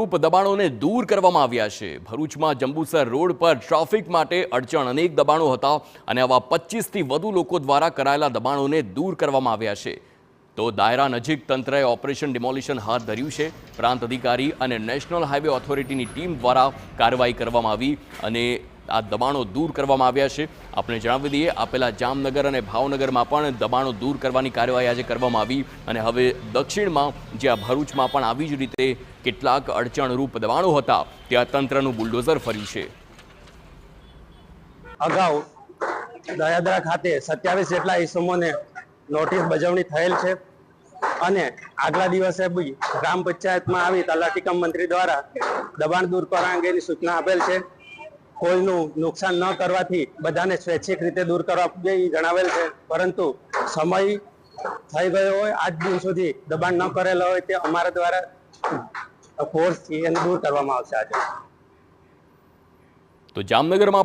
અડચણરૂપ દબાણોને દૂર કરવામાં આવ્યા છે। ભરૂચમાં જંબુસર રોડ પર ટ્રાફિક માટે અડચણ અનેક દબાણો હતા અને આવા 25થી વધુ લોકો દ્વારા કરાયેલા દબાણોને દૂર કરવામાં આવ્યા છે। તો દાયરા નજીક તંત્રએ ઓપરેશન ડિમોલિશન હાથ ધર્યું છે। પ્રાંત અધિકારી અને નેશનલ હાઈવે ઓથોરિટીની ટીમ દ્વારા કાર્યવાહી કરવામાં આવી અને આ દબાણો દૂર કરવામાં આવ્યા છે। આપણે જણાવી દઈએ, આપેલા જામનગર અને ભાવનગરમાં પણ દબાણો દૂર કરવાની કાર્યવાહી આજે કરવામાં આવી અને હવે દક્ષિણમાં જ્યાં ભરૂચમાં પણ આવી જ રીતે કેટલાક અડચણરૂપ દબાણો હતા ત્યાં તંત્રનું બુલડોઝર ફર્યું છે। અગાઉ દયાદરા ખાતે 27 જેટલા ઇસમોને નોટિસ બજાવણી થયેલ છે અને આગલા દિવસે બી ગ્રામ પંચાયતમાં આવી તલાટી કમ મંત્રી દ્વારા દબાણ દૂર કરવા અંગેની સૂચના આપેલ છે। કોઈનું નુકસાન ન કરવાથી બધાને સ્વૈચ્છિક રીતે દૂર કરવા જણાવેલ છે, પરંતુ સમય થઈ ગયો હોય આજ દિન સુધી દબાણ ન કરેલા હોય તે અમારા દ્વારા ફોર્સથી એને દૂર કરવામાં આવશે। આજે તો જામનગરમાં